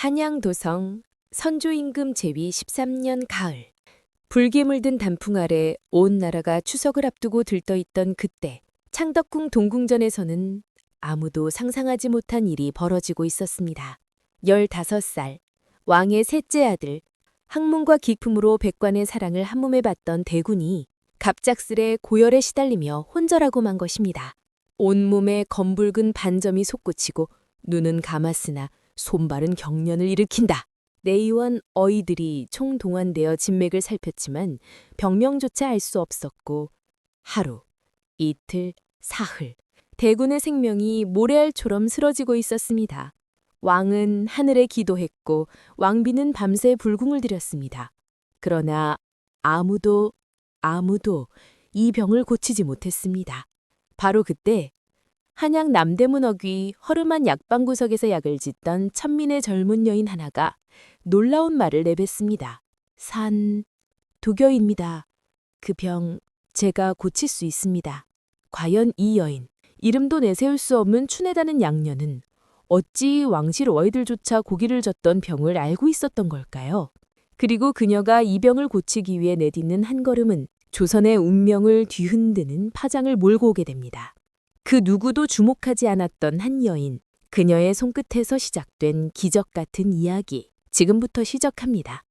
한양도성 선조임금 제위 13년 가을, 붉게 물든 단풍 아래 온 나라가 추석을 앞두고 들떠있던 그때, 창덕궁 동궁전에서는 아무도 상상하지 못한 일이 벌어지고 있었습니다. 15살, 왕의 셋째 아들, 학문과 기품으로 백관의 사랑을 한몸에 받던 대군이 갑작스레 고열에 시달리며 혼절하고 만 것입니다. 온몸에 검붉은 반점이 솟구치고 눈은 감았으나 손발은 경련을 일으킨다. 내의원 어이들이 총동원되어 진맥을 살폈지만 병명조차 알 수 없었고, 하루, 이틀, 사흘, 대군의 생명이 모래알처럼 쓰러지고 있었습니다. 왕은 하늘에 기도했고 왕비는 밤새 불궁을 들였습니다. 그러나 아무도 이 병을 고치지 못했습니다. 바로 그때 한양 남대문 어귀 허름한 약방구석에서 약을 짓던 천민의 젊은 여인 하나가 놀라운 말을 내뱉습니다. 독여입니다. 그 병 제가 고칠 수 있습니다. 과연 이 여인, 이름도 내세울 수 없는 춘애다는 양녀는 어찌 왕실 어이들조차 고기를 젓던 병을 알고 있었던 걸까요? 그리고 그녀가 이 병을 고치기 위해 내딛는 한 걸음은 조선의 운명을 뒤흔드는 파장을 몰고 오게 됩니다. 그 누구도 주목하지 않았던 한 여인, 그녀의 손끝에서 시작된 기적 같은 이야기, 지금부터 시작합니다.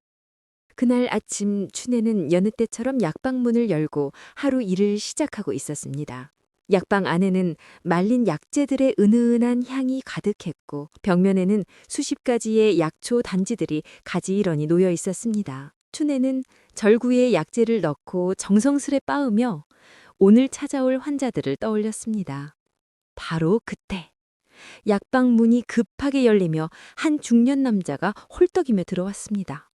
그날 아침 춘애는 여느 때처럼 약방문을 열고 하루 일을 시작하고 있었습니다. 약방 안에는 말린 약재들의 은은한 향이 가득했고 벽면에는 수십 가지의 약초 단지들이 가지런히 놓여 있었습니다. 춘애는 절구에 약재를 넣고 정성스레 빻으며 오늘 찾아올 환자들을 떠올렸습니다. 바로 그때 약방 문이 급하게 열리며 한 중년 남자가 홀떡이며 들어왔습니다.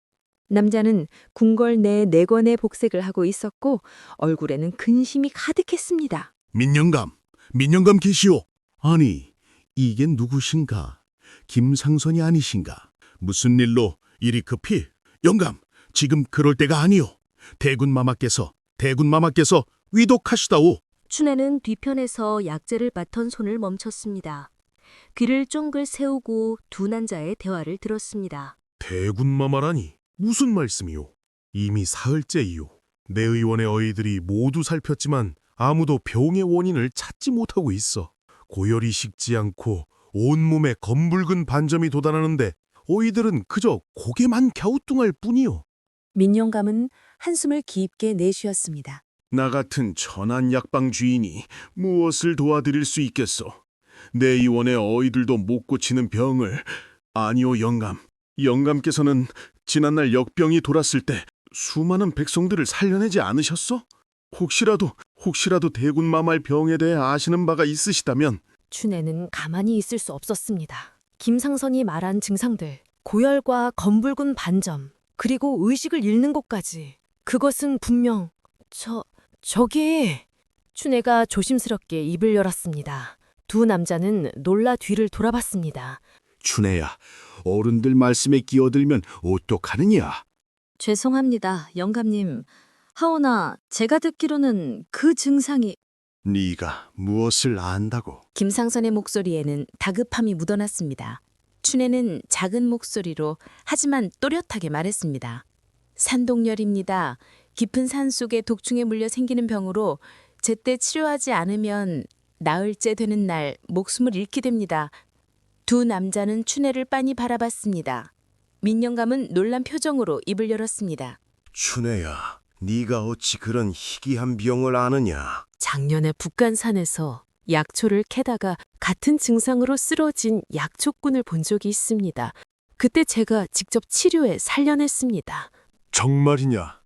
남자는 궁궐 내 4권의 복색을 하고 있었고 얼굴에는 근심이 가득했습니다. 민영감 계시오. 아니, 이게 누구신가? 김상선이 아니신가? 무슨 일로 이리 급히? 영감, 지금 그럴 때가 아니오. 대군마마께서 위독하시다오. 춘애는 뒤편에서 약재를 맡던 손을 멈췄습니다. 귀를 쫑글 세우고 두 난자의 대화를 들었습니다. 대군마마라니 무슨 말씀이오? 이미 사흘째이오. 내 의원의 어이들이 모두 살폈지만 아무도 병의 원인을 찾지 못하고 있어. 고열이 식지 않고 온몸에 검붉은 반점이 돋아나는데 어이들은 그저 고개만 갸우뚱할 뿐이오. 민영감은 한숨을 깊게 내쉬었습니다. 나 같은 천한 약방 주인이 무엇을 도와드릴 수 있겠소? 내 의원의 어이들도 못 고치는 병을. 아니오, 영감께서는 지난날 역병이 돌았을 때 수많은 백성들을 살려내지 않으셨소? 혹시라도 대군마마의 병에 대해 아시는 바가 있으시다면. 춘애는 가만히 있을 수 없었습니다. 김상선이 말한 증상들, 고열과 검붉은 반점, 그리고 의식을 잃는 것까지. 그것은 분명 저기... 춘애가 조심스럽게 입을 열었습니다. 두 남자는 놀라 뒤를 돌아봤습니다. 춘애야, 어른들 말씀에 끼어들면 어떡하느냐? 죄송합니다, 영감님. 하오나 제가 듣기로는 그 증상이... 네가 무엇을 안다고? 김상선의 목소리에는 다급함이 묻어났습니다. 춘애는 작은 목소리로 하지만 또렷하게 말했습니다. 산독열입니다. 깊은 산 속에 독충에 물려 생기는 병으로 제때 치료하지 않으면 나흘째 되는 날 목숨을 잃게 됩니다. 두 남자는 춘애를 빤히 바라봤습니다. 민영감은 놀란 표정으로 입을 열었습니다. 춘애야, 네가 어찌 그런 희귀한 병을 아느냐? 작년에 북간산에서 약초를 캐다가 같은 증상으로 쓰러진 약초꾼을 본 적이 있습니다. 그때 제가 직접 치료해 살려냈습니다. 정말이냐?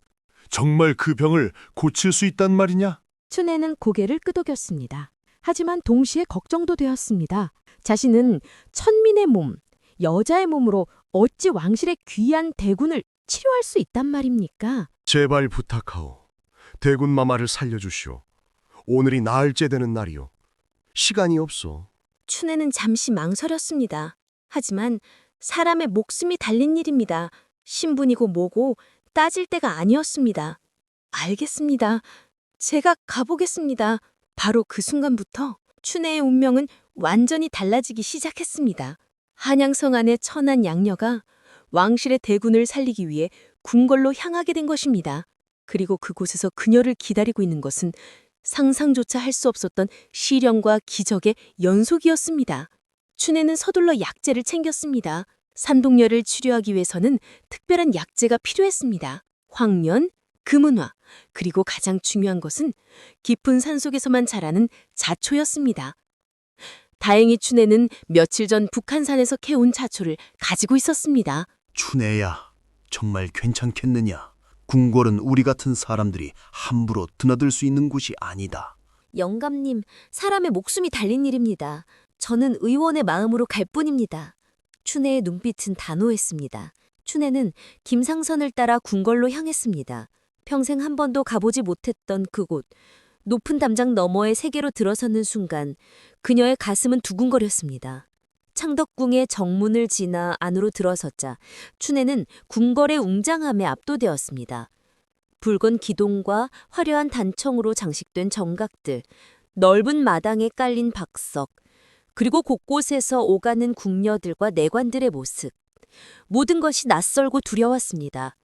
정말 그 병을 고칠 수 있단 말이냐? 춘애는 고개를 끄덕였습니다. 하지만 동시에 걱정도 되었습니다. 자신은 천민의 몸, 여자의 몸으로 어찌 왕실의 귀한 대군을 치료할 수 있단 말입니까? 제발 부탁하오. 대군마마를 살려주시오. 오늘이 나흘째 되는 날이오. 시간이 없소. 춘애는 잠시 망설였습니다. 하지만 사람의 목숨이 달린 일입니다. 신분이고 뭐고 따질 때가 아니었습니다. 알겠습니다. 제가 가보겠습니다. 바로 그 순간부터 춘애의 운명은 완전히 달라지기 시작했습니다. 한양성 안의 천한 양녀가 왕실의 대군을 살리기 위해 궁궐로 향하게 된 것입니다. 그리고 그곳에서 그녀를 기다리고 있는 것은 상상조차 할 수 없었던 시련과 기적의 연속이었습니다. 춘애는 서둘러 약재를 챙겼습니다. 산동열을 치료하기 위해서는 특별한 약재가 필요했습니다. 황련, 금은화, 그리고 가장 중요한 것은 깊은 산속에서만 자라는 자초였습니다. 다행히 춘애는 며칠 전 북한산에서 캐온 자초를 가지고 있었습니다. 춘애야, 정말 괜찮겠느냐? 궁궐은 우리 같은 사람들이 함부로 드나들 수 있는 곳이 아니다. 영감님, 사람의 목숨이 달린 일입니다. 저는 의원의 마음으로 갈 뿐입니다. 춘애의 눈빛은 단호했습니다. 춘애는 김상선을 따라 궁궐로 향했습니다. 평생 한 번도 가보지 못했던 그곳, 높은 담장 너머의 세계로 들어서는 순간 그녀의 가슴은 두근거렸습니다. 창덕궁의 정문을 지나 안으로 들어섰자 춘애는 궁궐의 웅장함에 압도되었습니다. 붉은 기둥과 화려한 단청으로 장식된 정각들, 넓은 마당에 깔린 박석, 그리고 곳곳에서 오가는 궁녀들과 내관들의 모습. 모든 것이 낯설고 두려웠습니다.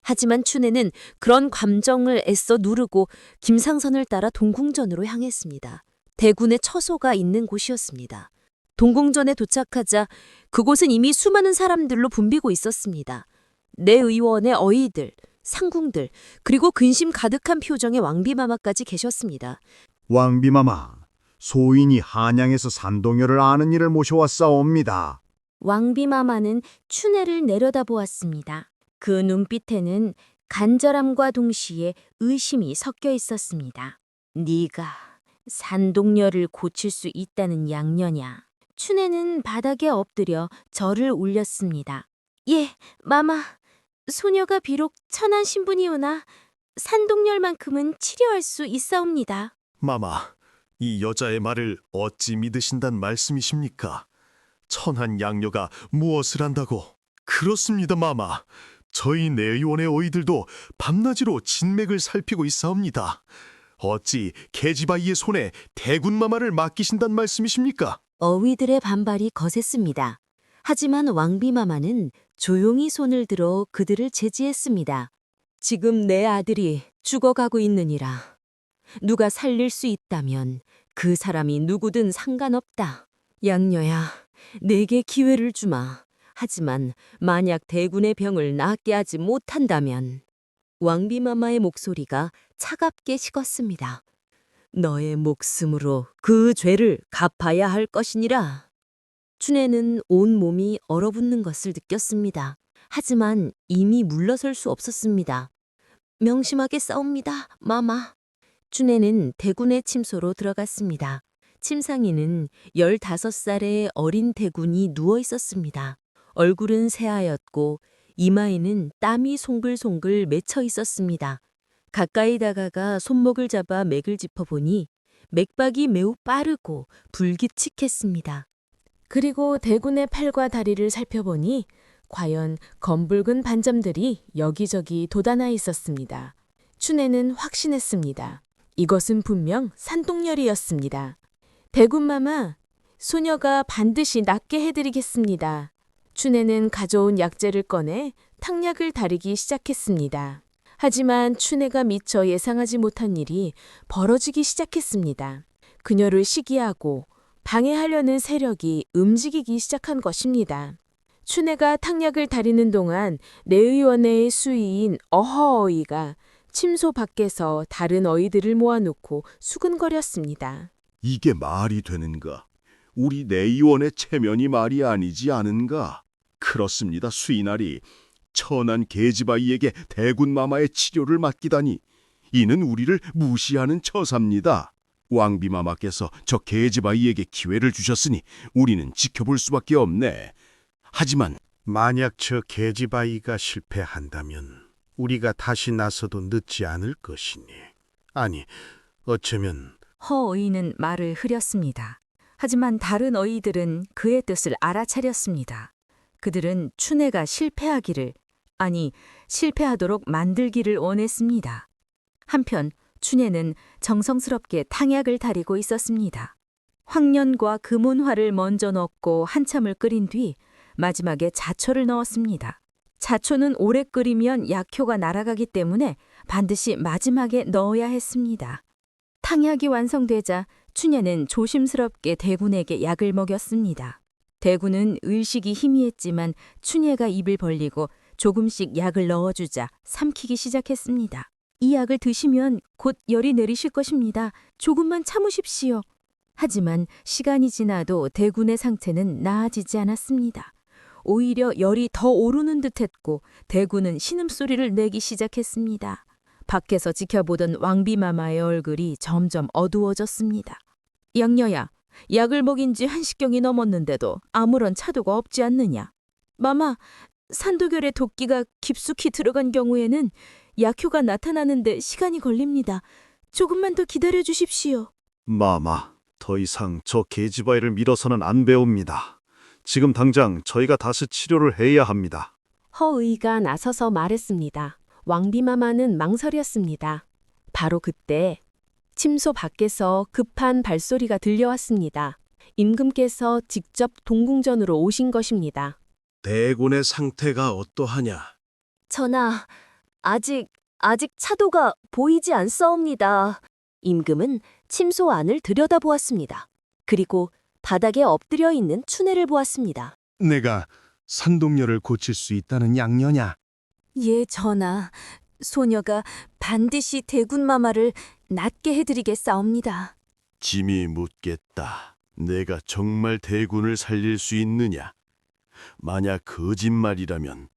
하지만 춘애는 그런 감정을 애써 누르고 김상선을 따라 동궁전으로 향했습니다. 대군의 처소가 있는 곳이었습니다. 동궁전에 도착하자 그곳은 이미 수많은 사람들로 붐비고 있었습니다. 내의원의 어이들, 상궁들, 그리고 근심 가득한 표정의 왕비마마까지 계셨습니다. 왕비마마, 소인이 한양에서 산동열을 아는 이를 모셔왔사옵니다. 왕비마마는 춘애를 내려다보았습니다. 그 눈빛에는 간절함과 동시에 의심이 섞여 있었습니다. 네가 산동열을 고칠 수 있다는 양녀냐? 춘애는 바닥에 엎드려 절을 올렸습니다. 예, 마마. 소녀가 비록 천한 신분이오나 산동열만큼은 치료할 수 있사옵니다. 마마, 이 여자의 말을 어찌 믿으신단 말씀이십니까? 천한 양녀가 무엇을 한다고? 그렇습니다, 마마. 저희 내의원의 어이들도 밤낮으로 진맥을 살피고 있사옵니다. 어찌 계집아이의 손에 대군마마를 맡기신단 말씀이십니까? 어위들의 반발이 거셌습니다. 하지만 왕비마마는 조용히 손을 들어 그들을 제지했습니다. 지금 내 아들이 죽어가고 있느니라. 누가 살릴 수 있다면 그 사람이 누구든 상관없다. 양녀야, 내게 기회를 주마. 하지만 만약 대군의 병을 낫게 하지 못한다면 왕비마마의 목소리가 차갑게 식었습니다. 너의 목숨으로 그 죄를 갚아야 할 것이니라. 춘애는 온 몸이 얼어붙는 것을 느꼈습니다. 하지만 이미 물러설 수 없었습니다. 명심하게 싸웁니다, 마마. 춘애는 대군의 침소로 들어갔습니다. 침상에는 15살의 어린 대군이 누워 있었습니다. 얼굴은 새하얗고 이마에는 땀이 송글송글 맺혀 있었습니다. 가까이 다가가 손목을 잡아 맥을 짚어보니 맥박이 매우 빠르고 불규칙했습니다. 그리고 대군의 팔과 다리를 살펴보니 과연 검붉은 반점들이 여기저기 돋아나 있었습니다. 춘애는 확신했습니다. 이것은 분명 산동열이었습니다. 대군마마, 소녀가 반드시 낫게 해드리겠습니다. 춘애는 가져온 약재를 꺼내 탕약을 다리기 시작했습니다. 하지만 춘애가 미처 예상하지 못한 일이 벌어지기 시작했습니다. 그녀를 시기하고 방해하려는 세력이 움직이기 시작한 것입니다. 춘애가 탕약을 다리는 동안 내의원의 수위인 어허어이가 침소 밖에서 다른 어이들을 모아놓고 수근거렸습니다. 이게 말이 되는가? 우리 내의원의 체면이 말이 아니지 않은가? 그렇습니다, 수인아리. 천한 계집아이에게 대군마마의 치료를 맡기다니 이는 우리를 무시하는 처사입니다. 왕비마마께서 저 계집아이에게 기회를 주셨으니 우리는 지켜볼 수밖에 없네. 하지만 만약 저 계집아이가 실패한다면 우리가 다시 나서도 늦지 않을 것이니. 아니, 어쩌면 허어이는 말을 흐렸습니다. 하지만 다른 어이들은 그의 뜻을 알아차렸습니다. 그들은 춘애가 실패하기를, 아니 실패하도록 만들기를 원했습니다. 한편 춘애는 정성스럽게 탕약을 다리고 있었습니다. 황련과 금온화를 먼저 넣고 한참을 끓인 뒤 마지막에 자초를 넣었습니다. 자초는 오래 끓이면 약효가 날아가기 때문에 반드시 마지막에 넣어야 했습니다. 탕약이 완성되자 춘애는 조심스럽게 대군에게 약을 먹였습니다. 대군은 의식이 희미했지만 춘애가 입을 벌리고 조금씩 약을 넣어주자 삼키기 시작했습니다. 이 약을 드시면 곧 열이 내리실 것입니다. 조금만 참으십시오. 하지만 시간이 지나도 대군의 상태는 나아지지 않았습니다. 오히려 열이 더 오르는 듯했고 대군은 신음소리를 내기 시작했습니다. 밖에서 지켜보던 왕비마마의 얼굴이 점점 어두워졌습니다. 양녀야, 약을 먹인 지 1시경이 넘었는데도 아무런 차도가 없지 않느냐? 마마, 산도결에 도끼가 깊숙이 들어간 경우에는 약효가 나타나는데 시간이 걸립니다. 조금만 더 기다려 주십시오. 마마, 더 이상 저 계집아이를 밀어서는 안 배웁니다. 지금 당장 저희가 다시 치료를 해야 합니다. 허의가 나서서 말했습니다. 왕비마마는 망설였습니다. 바로 그때 침소 밖에서 급한 발소리가 들려왔습니다. 임금께서 직접 동궁전으로 오신 것입니다. 대군의 상태가 어떠하냐? 전하, 아직 차도가 보이지 않사옵니다. 임금은 침소 안을 들여다보았습니다. 그리고 바닥에 엎드려 있는 춘애를 보았습니다. 내가 산동열을 고칠 수 있다는 양녀냐? 예, 전하. 소녀가 반드시 대군마마를 낫게 해드리겠사옵니다. 짐이 묻겠다. 내가 정말 대군을 살릴 수 있느냐? 만약 거짓말이라면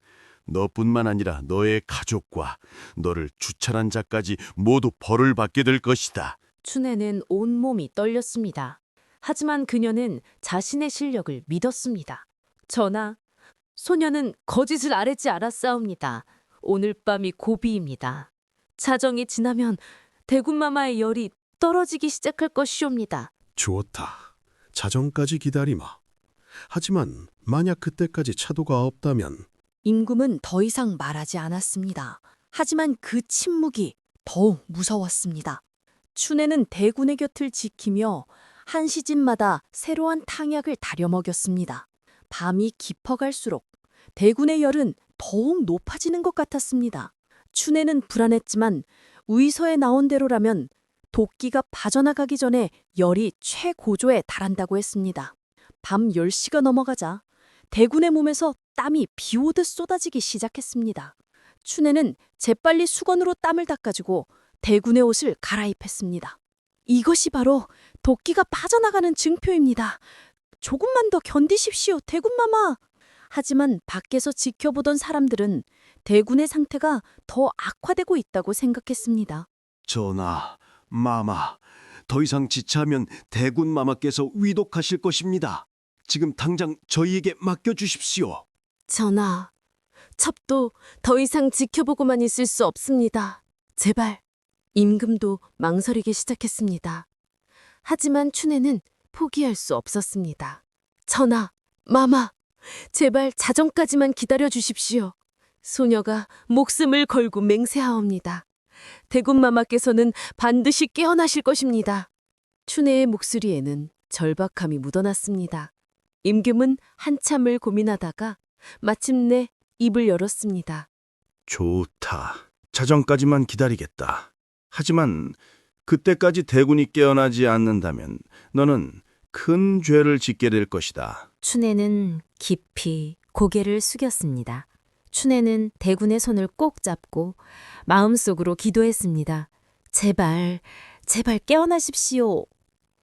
너뿐만 아니라 너의 가족과 너를 주찰한 자까지 모두 벌을 받게 될 것이다. 춘애는 온몸이 떨렸습니다. 하지만 그녀는 자신의 실력을 믿었습니다. 전하, 소녀는 거짓을 아뢰지 않았사옵니다. 오늘 밤이 고비입니다. 자정이 지나면 대군마마의 열이 떨어지기 시작할 것이옵니다. 좋다. 자정까지 기다리마. 하지만 만약 그때까지 차도가 없다면 임금은 더 이상 말하지 않았습니다. 하지만 그 침묵이 더욱 무서웠습니다. 춘애는 대군의 곁을 지키며 한 시즌마다 새로운 탕약을 다려 먹였습니다. 밤이 깊어갈수록 대군의 열은 더욱 높아지는 것 같았습니다. 춘애는 불안했지만 의서에 나온 대로라면 도끼가 빠져나가기 전에 열이 최고조에 달한다고 했습니다. 밤 10시가 넘어가자 대군의 몸에서 땀이 비오듯 쏟아지기 시작했습니다. 춘애는 재빨리 수건으로 땀을 닦아주고 대군의 옷을 갈아입혔습니다. 이것이 바로 도끼가 빠져나가는 증표입니다. 조금만 더 견디십시오, 대군마마. 하지만 밖에서 지켜보던 사람들은 대군의 상태가 더 악화되고 있다고 생각했습니다. 전하, 마마, 더 이상 지체하면 대군 마마께서 위독하실 것입니다. 지금 당장 저희에게 맡겨주십시오. 전하, 첩도 더 이상 지켜보고만 있을 수 없습니다. 제발. 임금도 망설이기 시작했습니다. 하지만 춘애는 포기할 수 없었습니다. 전하, 마마, 제발 자정까지만 기다려 주십시오. 소녀가 목숨을 걸고 맹세하옵니다. 대군마마께서는 반드시 깨어나실 것입니다. 춘애의 목소리에는 절박함이 묻어났습니다. 임금은 한참을 고민하다가 마침내 입을 열었습니다. 좋다. 자정까지만 기다리겠다. 하지만 그때까지 대군이 깨어나지 않는다면 너는 큰 죄를 짓게 될 것이다. 춘애는 깊이 고개를 숙였습니다. 춘애는 대군의 손을 꼭 잡고 마음속으로 기도했습니다. 제발, 제발 깨어나십시오.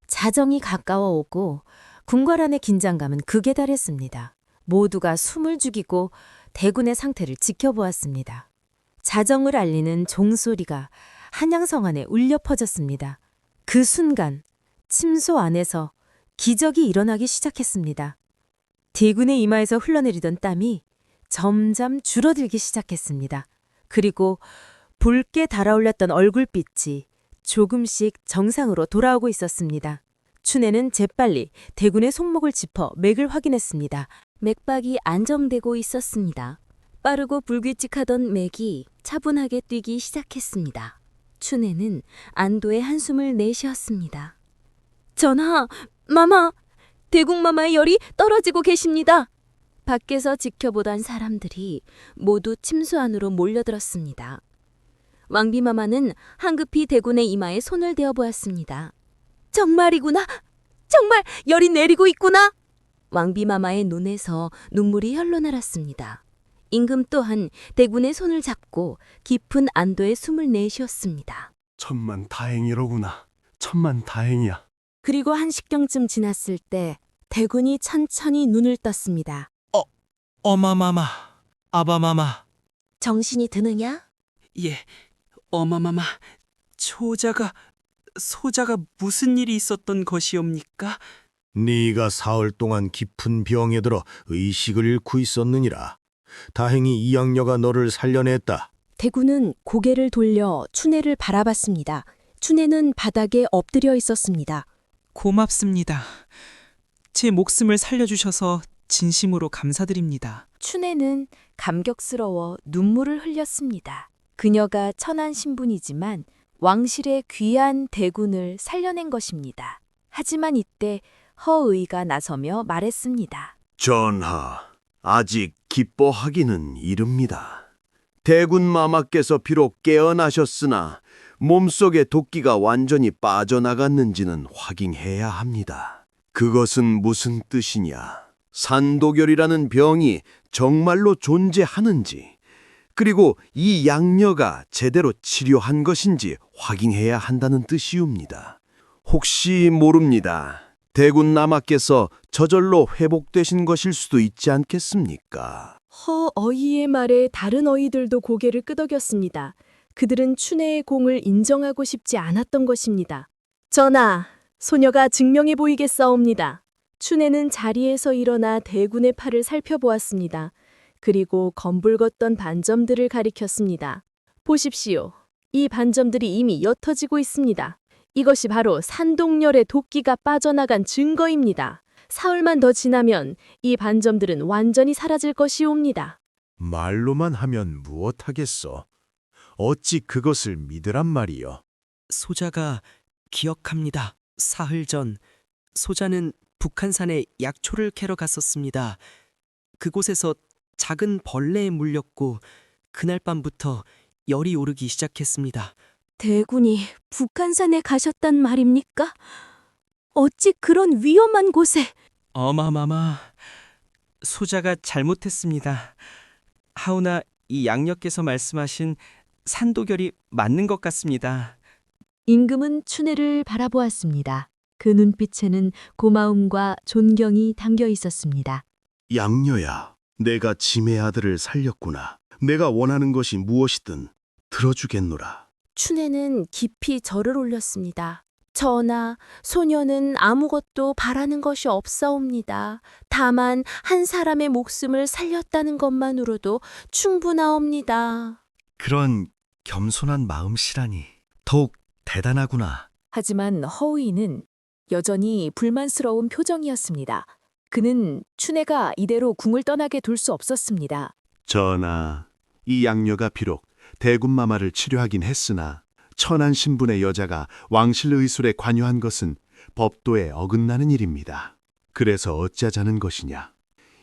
자정이 가까워 오고 궁궐안의 긴장감은 극에 달했습니다. 모두가 숨을 죽이고 대군의 상태를 지켜보았습니다. 자정을 알리는 종소리가 한양성 안에 울려 퍼졌습니다. 그 순간 침소 안에서 기적이 일어나기 시작했습니다. 대군의 이마에서 흘러내리던 땀이 점점 줄어들기 시작했습니다. 그리고 붉게 달아올랐던 얼굴빛이 조금씩 정상으로 돌아오고 있었습니다. 춘애는 재빨리 대군의 손목을 짚어 맥을 확인했습니다. 맥박이 안정되고 있었습니다. 빠르고 불규칙하던 맥이 차분하게 뛰기 시작했습니다. 춘애는 안도의 한숨을 내쉬었습니다. 전하, 마마, 대군마마의 열이 떨어지고 계십니다. 밖에서 지켜보던 사람들이 모두 침수 안으로 몰려들었습니다. 왕비마마는 황급히 대군의 이마에 손을 대어 보았습니다. 정말이구나. 정말 열이 내리고 있구나. 왕비마마의 눈에서 눈물이 흘러날았습니다. 임금 또한 대군의 손을 잡고 깊은 안도의 숨을 내쉬었습니다. 천만 다행이로구나. 천만 다행이야. 그리고 한식경쯤 지났을 때 대군이 천천히 눈을 떴습니다. 어마마마, 아바마마. 정신이 드느냐? 예, 어마마마. 소자가 무슨 일이 있었던 것이옵니까? 네가 사흘 동안 깊은 병에 들어 의식을 잃고 있었느니라. 다행히 이 양녀가 너를 살려냈다. 대군은 고개를 돌려 춘애를 바라봤습니다. 춘애는 바닥에 엎드려 있었습니다. 고맙습니다. 제 목숨을 살려주셔서 진심으로 감사드립니다. 춘애는 감격스러워 눈물을 흘렸습니다. 그녀가 천한 신분이지만 왕실의 귀한 대군을 살려낸 것입니다. 하지만 이때 허의가 나서며 말했습니다. 전하, 아직 기뻐하기는 이릅니다. 대군 마마께서 비록 깨어나셨으나 몸속의 도끼가 완전히 빠져나갔는지는 확인해야 합니다. 그것은 무슨 뜻이냐? 산도결이라는 병이 정말로 존재하는지, 그리고 이 양녀가 제대로 치료한 것인지 확인해야 한다는 뜻이옵니다. 혹시 모릅니다. 대군 마마께서 저절로 회복되신 것일 수도 있지 않겠습니까? 허어이의 말에 다른 어이들도 고개를 끄덕였습니다. 그들은 춘애의 공을 인정하고 싶지 않았던 것입니다. 전하, 소녀가 증명해 보이겠사옵니다. 춘애는 자리에서 일어나 대군의 팔을 살펴보았습니다. 그리고 검붉었던 반점들을 가리켰습니다. 보십시오. 이 반점들이 이미 옅어지고 있습니다. 이것이 바로 산동열의 도끼가 빠져나간 증거입니다. 사흘만 더 지나면 이 반점들은 완전히 사라질 것이옵니다. 말로만 하면 무엇하겠소? 어찌 그것을 믿으란 말이요? 소자가 기억합니다. 사흘 전 소자는 북한산에 약초를 캐러 갔었습니다. 그곳에서 작은 벌레에 물렸고 그날 밤부터 열이 오르기 시작했습니다. 대군이 북한산에 가셨단 말입니까? 어찌 그런 위험한 곳에... 어마마마, 소자가 잘못했습니다. 하오나 이 양녀께서 말씀하신 산도결이 맞는 것 같습니다. 임금은 춘애를 바라보았습니다. 그 눈빛에는 고마움과 존경이 담겨 있었습니다. 양녀야, 내가 짐의 아들을 살렸구나. 내가 원하는 것이 무엇이든 들어주겠노라. 춘애는 깊이 절을 올렸습니다. 전하, 소녀는 아무것도 바라는 것이 없사옵니다. 다만 한 사람의 목숨을 살렸다는 것만으로도 충분하옵니다. 그런 겸손한 마음씨라니 더욱 대단하구나. 하지만 허의는 여전히 불만스러운 표정이었습니다. 그는 춘애가 이대로 궁을 떠나게 둘 수 없었습니다. 전하, 이 양녀가 비록 대군마마를 치료하긴 했으나 천한 신분의 여자가 왕실 의술에 관여한 것은 법도에 어긋나는 일입니다. 그래서 어찌하자는 것이냐?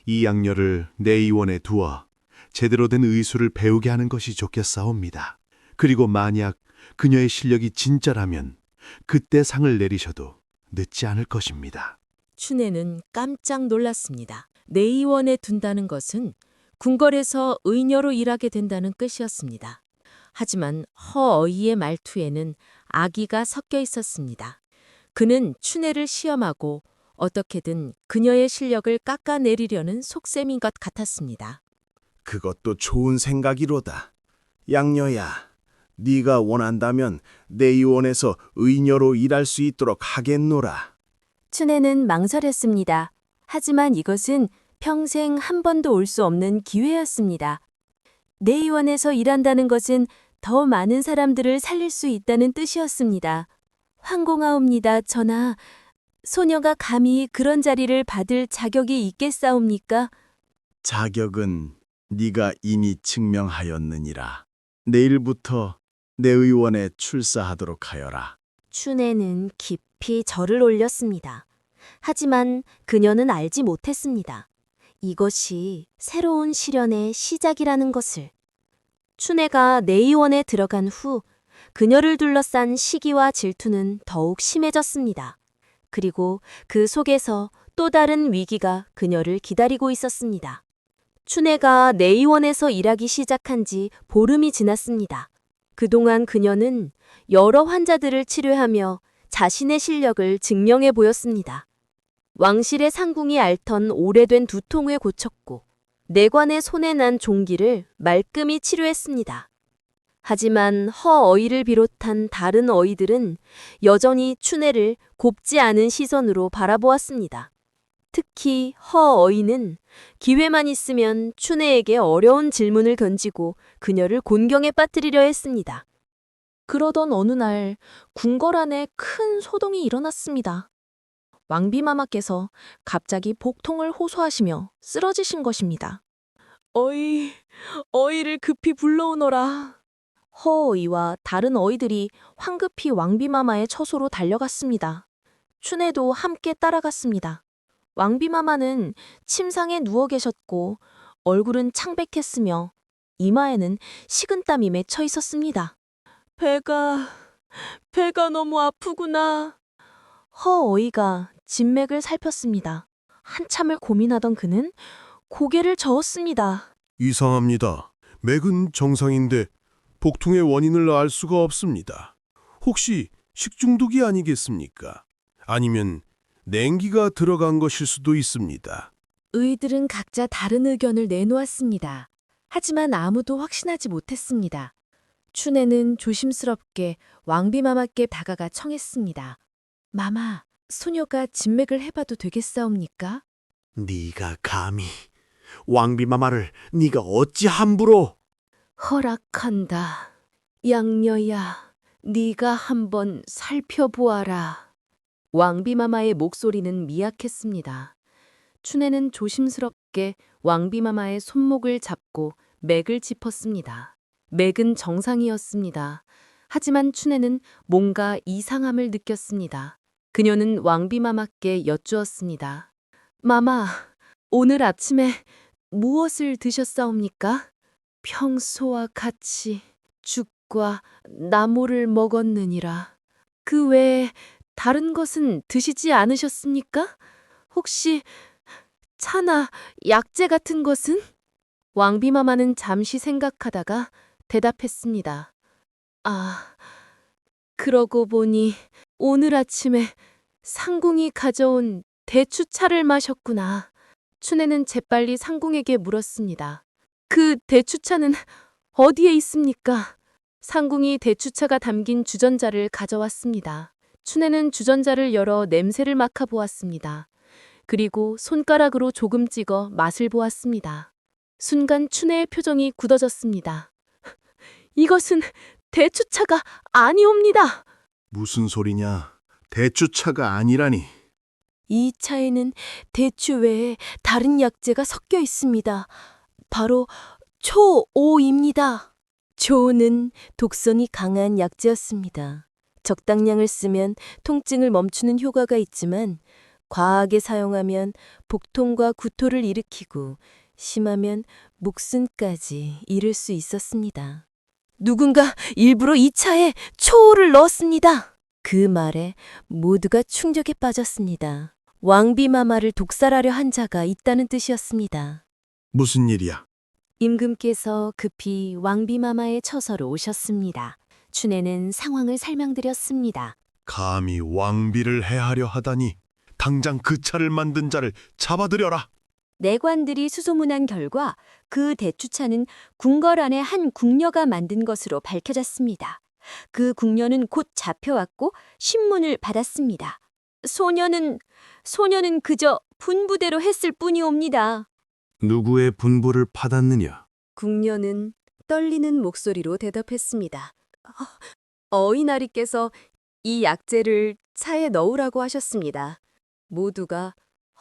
이 양녀를 내 의원에 두어 제대로 된 의술을 배우게 하는 것이 좋겠사옵니다. 그리고 만약 그녀의 실력이 진짜라면 그때 상을 내리셔도 늦지 않을 것입니다. 춘애는 깜짝 놀랐습니다. 내의원에 둔다는 것은 궁궐에서 의녀로 일하게 된다는 뜻이었습니다. 하지만 허어이의 말투에는 악의가 섞여 있었습니다. 그는 춘애를 시험하고 어떻게든 그녀의 실력을 깎아내리려는 속셈인 것 같았습니다. 그것도 좋은 생각이로다. 양녀야, 네가 원한다면 내 의원에서 의녀로 일할 수 있도록 하겠노라. 춘애는 망설였습니다. 하지만 이것은 평생 한 번도 올 수 없는 기회였습니다. 내 의원에서 일한다는 것은 더 많은 사람들을 살릴 수 있다는 뜻이었습니다. 황공하옵니다, 전하. 소녀가 감히 그런 자리를 받을 자격이 있겠사옵니까? 자격은 네가 이미 증명하였느니라. 내일부터 내 의원에 출사하도록 하여라. 춘애는 깊이 절을 올렸습니다. 하지만 그녀는 알지 못했습니다. 이것이 새로운 시련의 시작이라는 것을. 춘애가 내의원에 들어간 후 그녀를 둘러싼 시기와 질투는 더욱 심해졌습니다. 그리고 그 속에서 또 다른 위기가 그녀를 기다리고 있었습니다. 춘애가 내의원에서 일하기 시작한 지 보름이 지났습니다. 그동안 그녀는 여러 환자들을 치료하며 자신의 실력을 증명해 보였습니다. 왕실의 상궁이 앓던 오래된 두통을 고쳤고 내관에 손에 난 종기를 말끔히 치료했습니다. 하지만 허어이를 비롯한 다른 어이들은 여전히 춘애를 곱지 않은 시선으로 바라보았습니다. 특히 허어이는 기회만 있으면 춘애에게 어려운 질문을 던지고 그녀를 곤경에 빠뜨리려 했습니다. 그러던 어느 날 궁궐 안에 큰 소동이 일어났습니다. 왕비마마께서 갑자기 복통을 호소하시며 쓰러지신 것입니다. 어이를 급히 불러오너라. 허어이와 다른 어이들이 황급히 왕비마마의 처소로 달려갔습니다. 춘애도 함께 따라갔습니다. 왕비마마는 침상에 누워 계셨고 얼굴은 창백했으며 이마에는 식은땀이 맺혀 있었습니다. 배가 너무 아프구나. 허어이가 진맥을 살폈습니다. 한참을 고민하던 그는 고개를 저었습니다. 이상합니다. 맥은 정상인데 복통의 원인을 알 수가 없습니다. 혹시 식중독이 아니겠습니까? 아니면 냉기가 들어간 것일 수도 있습니다. 의들은 각자 다른 의견을 내놓았습니다. 하지만 아무도 확신하지 못했습니다. 춘애는 조심스럽게 왕비마마께 다가가 청했습니다. 마마, 소녀가 진맥을 해봐도 되겠사옵니까? 네가 감히 왕비마마를 네가 어찌 함부로? 허락한다. 양녀야, 네가 한번 살펴보아라. 왕비마마의 목소리는 미약했습니다. 춘애는 조심스럽게 왕비마마의 손목을 잡고 맥을 짚었습니다. 맥은 정상이었습니다. 하지만 춘애는 뭔가 이상함을 느꼈습니다. 그녀는 왕비마마께 여쭈었습니다. 마마, 오늘 아침에 무엇을 드셨사옵니까? 평소와 같이 죽과 나물을 먹었느니라. 그 외에 다른 것은 드시지 않으셨습니까? 혹시 차나 약재 같은 것은? 왕비마마는 잠시 생각하다가 대답했습니다. 그러고 보니 오늘 아침에 상궁이 가져온 대추차를 마셨구나. 춘애는 재빨리 상궁에게 물었습니다. 그 대추차는 어디에 있습니까? 상궁이 대추차가 담긴 주전자를 가져왔습니다. 춘애는 주전자를 열어 냄새를 맡아보았습니다. 그리고 손가락으로 조금 찍어 맛을 보았습니다. 순간 춘애의 표정이 굳어졌습니다. 이것은 대추차가 아니옵니다. 무슨 소리냐? 대추차가 아니라니. 이 차에는 대추 외에 다른 약재가 섞여 있습니다. 바로 초오입니다. 초오는 독성이 강한 약재였습니다. 적당량을 쓰면 통증을 멈추는 효과가 있지만 과하게 사용하면 복통과 구토를 일으키고 심하면 목숨까지 잃을 수 있었습니다. 누군가 일부러 이 차에 초오를 넣었습니다. 그 말에 모두가 충격에 빠졌습니다. 왕비마마를 독살하려 한 자가 있다는 뜻이었습니다. 무슨 일이야? 임금께서 급히 왕비마마의 처서로 오셨습니다. 춘애는 상황을 설명드렸습니다. 감히 왕비를 해하려 하다니 당장 그 차를 만든 자를 잡아들여라. 내관들이 수소문한 결과 그 대추차는 궁궐 안의 한 궁녀가 만든 것으로 밝혀졌습니다. 그 궁녀는 곧 잡혀왔고 신문을 받았습니다. 소녀는 그저 분부대로 했을 뿐이옵니다. 누구의 분부를 받았느냐? 궁녀는 떨리는 목소리로 대답했습니다. 어이나리께서 이 약재를 차에 넣으라고 하셨습니다. 모두가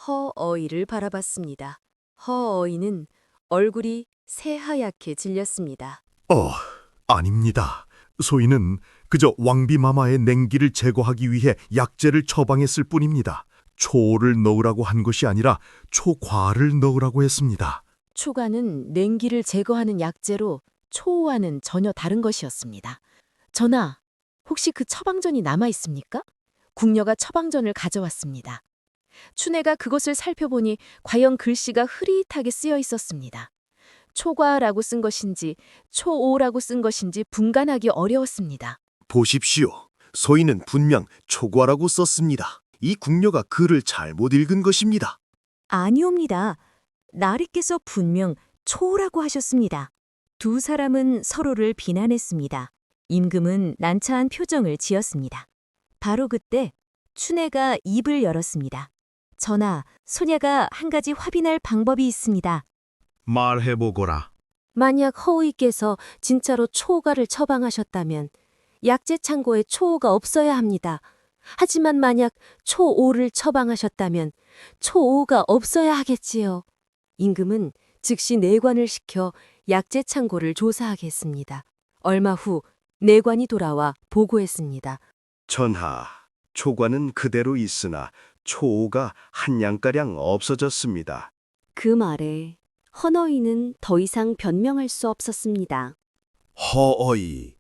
허어이를 바라봤습니다. 허어이는 얼굴이 새하얗게 질렸습니다. 아닙니다. 소인은 그저 왕비마마의 냉기를 제거하기 위해 약재를 처방했을 뿐입니다. 초를 넣으라고 한 것이 아니라 초과를 넣으라고 했습니다. 초과는 냉기를 제거하는 약재로 초오와는 전혀 다른 것이었습니다. 전하, 혹시 그 처방전이 남아 있습니까? 궁녀가 처방전을 가져왔습니다. 춘애가 그것을 살펴보니 과연 글씨가 흐릿하게 쓰여 있었습니다. 초과라고 쓴 것인지 초오라고 쓴 것인지 분간하기 어려웠습니다. 보십시오. 소인은 분명 초과라고 썼습니다. 이 궁녀가 글을 잘못 읽은 것입니다. 아니옵니다. 나리께서 분명 초라고 하셨습니다. 두 사람은 서로를 비난했습니다. 임금은 난처한 표정을 지었습니다. 바로 그때 춘애가 입을 열었습니다. 전하, 소녀가 한 가지 확인할 방법이 있습니다. 말해보거라. 만약 허우이께서 진짜로 초호가를 처방하셨다면 약재 창고에 초호가 없어야 합니다. 하지만 만약 초오를 처방하셨다면 초오가 없어야 하겠지요. 임금은 즉시 내관을 시켜 약재 창고를 조사하겠습니다. 얼마 후 내관이 돌아와 보고했습니다. 전하, 초과는 그대로 있으나 초오가 한 양가량 없어졌습니다. 그 말에 헌어이는 더 이상 변명할 수 없었습니다. 허어이,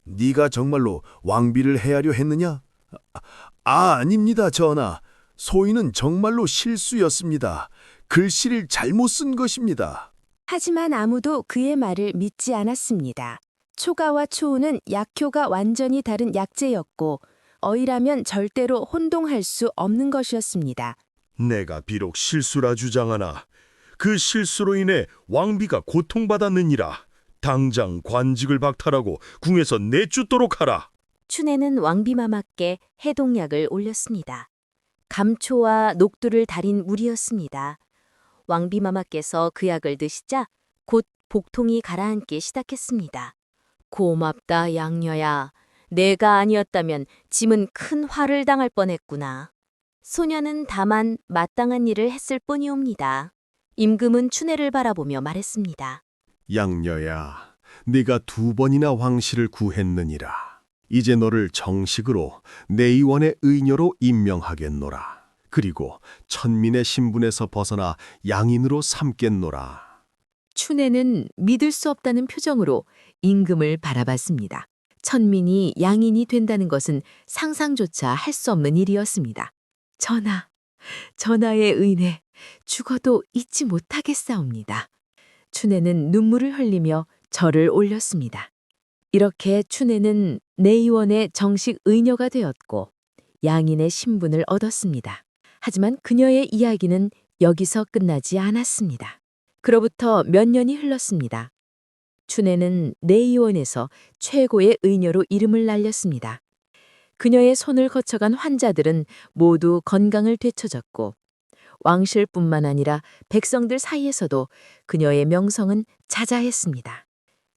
네가 정말로 왕비를 해하려 했느냐? 아닙니다, 전하. 소인은 정말로 실수였습니다. 글씨를 잘못 쓴 것입니다. 하지만 아무도 그의 말을 믿지 않았습니다. 초가와 초우는 약효가 완전히 다른 약재였고 어이라면 절대로 혼동할 수 없는 것이었습니다. 내가 비록 실수라 주장하나 그 실수로 인해 왕비가 고통받았느니라. 당장 관직을 박탈하고 궁에서 내쫓도록 하라. 춘애는 왕비마마께 해독약을 올렸습니다. 감초와 녹두를 달인 물이었습니다. 왕비마마께서 그 약을 드시자 곧 복통이 가라앉기 시작했습니다. 고맙다, 양녀야. 내가 아니었다면 짐은 큰 화를 당할 뻔했구나. 소녀는 다만 마땅한 일을 했을 뿐이옵니다. 임금은 춘애를 바라보며 말했습니다. 양녀야, 네가 2번이나 왕실을 구했느니라. 이제 너를 정식으로 내의원의 의녀로 임명하겠노라. 그리고 천민의 신분에서 벗어나 양인으로 삼겠노라. 춘애는 믿을 수 없다는 표정으로 임금을 바라봤습니다. 천민이 양인이 된다는 것은 상상조차 할 수 없는 일이었습니다. 전하, 전하의 은혜 죽어도 잊지 못하겠사옵니다. 춘애는 눈물을 흘리며 절을 올렸습니다. 이렇게 춘애는 내의원의 정식 의녀가 되었고 양인의 신분을 얻었습니다. 하지만 그녀의 이야기는 여기서 끝나지 않았습니다. 그로부터 몇 년이 흘렀습니다. 춘애는 내의원에서 최고의 의녀로 이름을 날렸습니다. 그녀의 손을 거쳐간 환자들은 모두 건강을 되찾았고 왕실뿐만 아니라 백성들 사이에서도 그녀의 명성은 자자했습니다.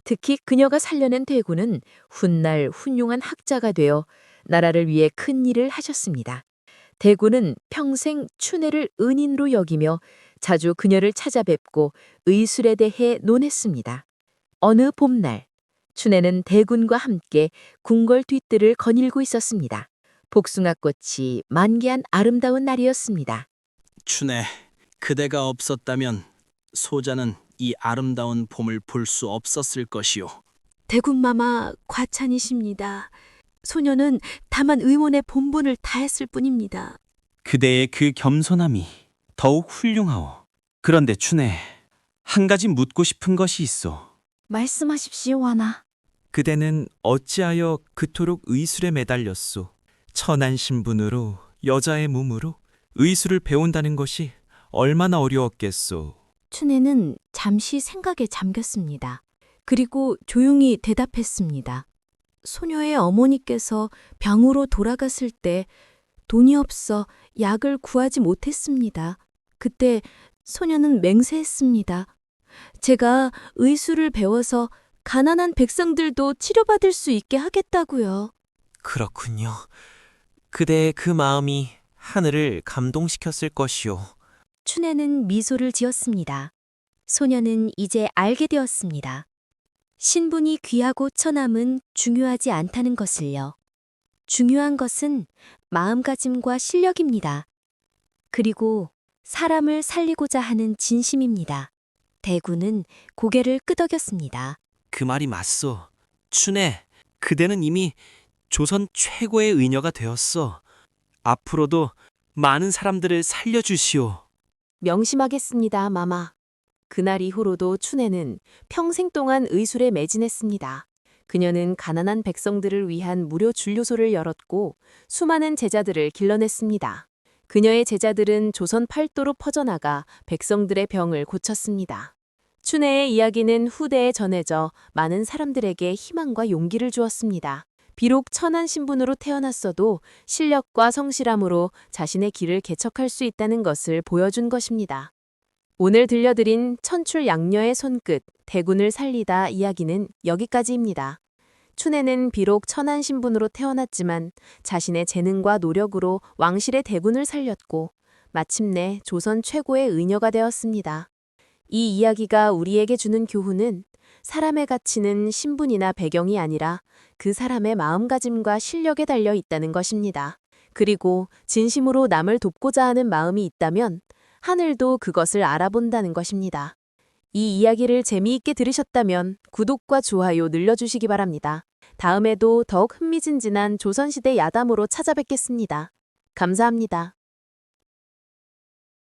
특히 그녀가 살려낸 대군은 훗날 훌륭한 학자가 되어 나라를 위해 큰 일을 하셨습니다. 대군은 평생 춘애를 은인으로 여기며 자주 그녀를 찾아뵙고 의술에 대해 논했습니다. 어느 봄날, 춘애는 대군과 함께 궁궐 뒷뜰을 거닐고 있었습니다. 복숭아꽃이 만개한 아름다운 날이었습니다. 춘애, 그대가 없었다면 소자는 이 아름다운 봄을 볼 수 없었을 것이오. 대군마마 과찬이십니다. 소녀는 다만 의원의 본분을 다했을 뿐입니다. 그대의 그 겸손함이 더욱 훌륭하오. 그런데 춘애, 한 가지 묻고 싶은 것이 있어. 말씀하십시오, 와나. 그대는 어찌하여 그토록 의술에 매달렸소? 천한 신분으로 여자의 몸으로 의술을 배운다는 것이 얼마나 어려웠겠소? 춘애는 잠시 생각에 잠겼습니다. 그리고 조용히 대답했습니다. 소녀의 어머니께서 병으로 돌아갔을 때 돈이 없어 약을 구하지 못했습니다. 그때 소녀는 맹세했습니다. 제가 의술을 배워서 가난한 백성들도 치료받을 수 있게 하겠다고요. 그렇군요. 그대의 그 마음이 하늘을 감동시켰을 것이오. 춘애는 미소를 지었습니다. 소녀는 이제 알게 되었습니다. 신분이 귀하고 처남은 중요하지 않다는 것을요. 중요한 것은 마음가짐과 실력입니다. 그리고 사람을 살리고자 하는 진심입니다. 대군은 고개를 끄덕였습니다. 그 말이 맞소. 춘애, 그대는 이미 조선 최고의 의녀가 되었어. 앞으로도 많은 사람들을 살려주시오. 명심하겠습니다, 마마. 그날 이후로도 춘애는 평생 동안 의술에 매진했습니다. 그녀는 가난한 백성들을 위한 무료 진료소를 열었고 수많은 제자들을 길러냈습니다. 그녀의 제자들은 조선 팔도로 퍼져나가 백성들의 병을 고쳤습니다. 춘애의 이야기는 후대에 전해져 많은 사람들에게 희망과 용기를 주었습니다. 비록 천한 신분으로 태어났어도 실력과 성실함으로 자신의 길을 개척할 수 있다는 것을 보여준 것입니다. 오늘 들려드린 천출 양녀의 손끝, 대군을 살리다 이야기는 여기까지입니다. 춘애는 비록 천한 신분으로 태어났지만 자신의 재능과 노력으로 왕실의 대군을 살렸고 마침내 조선 최고의 의녀가 되었습니다. 이 이야기가 우리에게 주는 교훈은 사람의 가치는 신분이나 배경이 아니라 그 사람의 마음가짐과 실력에 달려 있다는 것입니다. 그리고 진심으로 남을 돕고자 하는 마음이 있다면 하늘도 그것을 알아본다는 것입니다. 이 이야기를 재미있게 들으셨다면 구독과 좋아요 눌러주시기 바랍니다. 다음에도 더욱 흥미진진한 조선시대 야담으로 찾아뵙겠습니다. 감사합니다.